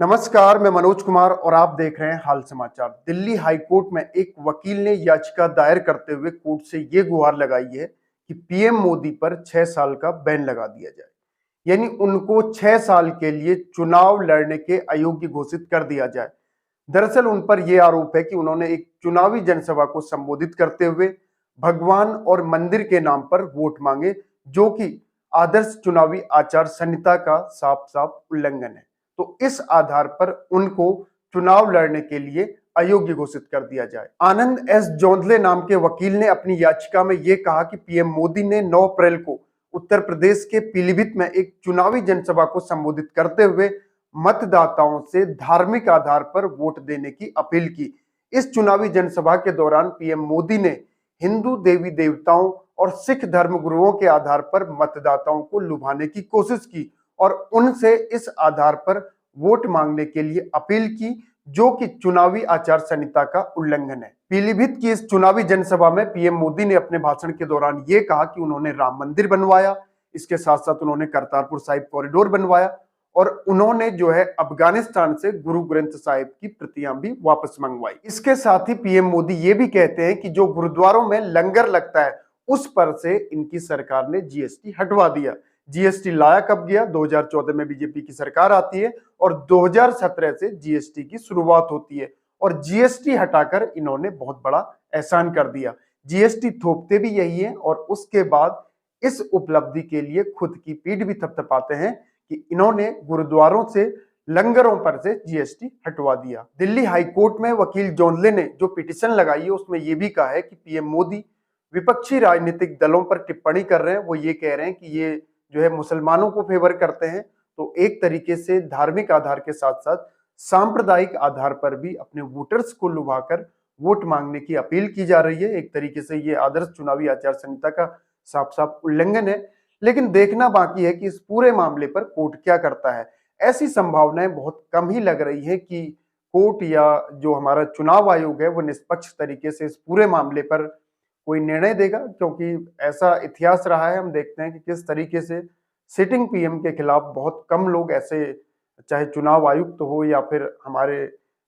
नमस्कार, मैं मनोज कुमार और आप देख रहे हैं हाल समाचार। दिल्ली हाई कोर्ट में एक वकील ने याचिका दायर करते हुए कोर्ट से ये गुहार लगाई है कि पीएम मोदी पर 6 साल का बैन लगा दिया जाए, यानी उनको 6 साल के लिए चुनाव लड़ने के अयोग्य घोषित कर दिया जाए। दरअसल उन पर यह आरोप है कि उन्होंने एक चुनावी जनसभा को संबोधित करते हुए भगवान और मंदिर के नाम पर वोट मांगे, जो कि आदर्श चुनावी आचार संहिता का साफ साफ उल्लंघन है। तो इस आधार पर उनको चुनाव लड़ने के लिए अयोग्य घोषित कर दिया जाए। आनंद एस जोंधले नाम के वकील ने अपनी याचिका में यह कहा कि पीएम मोदी ने 9 अप्रैल को उत्तर प्रदेश के पीलीभीत में एक चुनावी जनसभा को संबोधित करते हुए मतदाताओं से धार्मिक आधार पर वोट देने की अपील की। इस चुनावी जनसभा के दौरान पीएम मोदी ने हिंदू देवी देवताओं और सिख धर्म गुरुओं के आधार पर मतदाताओं को लुभाने की कोशिश की और उनसे इस आधार पर वोट मांगने के लिए अपील की, जो कि चुनावी आचार संहिता का उल्लंघन है। पीलीभीत की इस चुनावी जनसभा में पीएम मोदी ने अपने भाषण के दौरान यह कहा कि उन्होंने राम मंदिर बनवाया, इसके साथ साथ उन्होंने करतारपुर साहिब कॉरिडोर बनवाया और उन्होंने जो है अफगानिस्तान से गुरु ग्रंथ साहिब की प्रतियां भी वापस मंगवाई। इसके साथ ही पीएम मोदी ये भी कहते हैं कि जो गुरुद्वारों में लंगर लगता है उस पर से इनकी सरकार ने जीएसटी हटवा दिया। जीएसटी लाया कब गया? 2014 में बीजेपी की सरकार आती है और 2017 से जीएसटी की शुरुआत होती है और जीएसटी हटाकर इन्होंने बहुत बड़ा एहसान कर दिया। जीएसटी थोपते भी यही है और उसके बाद इस उपलब्धि के लिए खुद की पीठ भी थपथपाते हैं कि इन्होंने गुरुद्वारों से लंगरों पर से जीएसटी हटवा दिया। दिल्ली हाई कोर्ट में वकील जोंधले ने जो पिटीशन लगाई है उसमें यह भी कहा है कि पीएम मोदी विपक्षी राजनीतिक दलों पर टिप्पणी कर रहे हैं। वो ये कह रहे हैं कि ये जो है मुसलमानों को फेवर करते हैं। तो एक तरीके से धार्मिक आधार के साथ साथ सांप्रदायिक आधार पर भी अपने वोटर्स को लुभाकर वोट मांगने की अपील की जा रही है। एक तरीके से ये आदर्श चुनावी आचार संहिता का साफ साफ उल्लंघन है। लेकिन देखना बाकी है कि इस पूरे मामले पर कोर्ट क्या करता है। ऐसी संभावनाएं बहुत कम ही लग रही है कि कोर्ट या जो हमारा चुनाव आयोग है वो निष्पक्ष तरीके से इस पूरे मामले पर कोई निर्णय देगा, क्योंकि ऐसा इतिहास रहा है। हम देखते हैं कि किस तरीके से सिटिंग पीएम के खिलाफ बहुत कम लोग ऐसे, चाहे चुनाव आयुक्त हो या फिर हमारे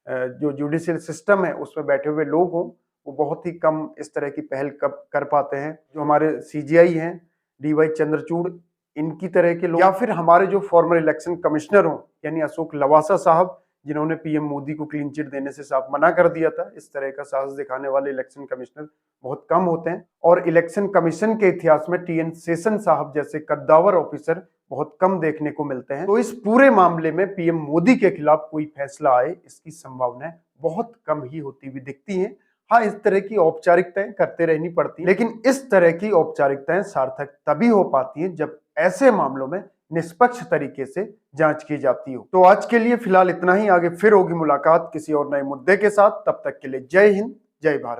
जो जुडिशियल सिस्टम है उसमें बैठे हुए लोग हों, वो बहुत ही कम इस तरह की पहल कर पाते हैं। जो हमारे सीजीआई हैं डीवाई चंद्रचूड़, इनकी तरह के लोग, या फिर हमारे जो फॉर्मर इलेक्शन कमिश्नर हों यानी अशोक लवासा साहब, जिन्होंने पीएम मोदी को क्लीन चिट देने से साफ मना कर दिया था। इस तरह का साहस दिखाने वाले इलेक्शन कमिश्नर बहुत कम होते हैं और इलेक्शन कमीशन के इतिहास में टीएन शेषन साहब जैसे कद्दावर ऑफिसर बहुत कम देखने को मिलते हैं। तो इस पूरे मामले में पीएम मोदी के खिलाफ कोई फैसला आए, इसकी संभावनाएं बहुत कम ही होती हुई दिखती हैं। हाँ, इस तरह की औपचारिकताएं करते रहनी पड़ती है, लेकिन इस तरह की औपचारिकताएं सार्थक तभी हो पाती हैं जब ऐसे मामलों में निष्पक्ष तरीके से जांच की जाती हो। तो आज के लिए फिलहाल इतना ही। आगे फिर होगी मुलाकात किसी और नए मुद्दे के साथ। तब तक के लिए जय हिंद, जय भारत।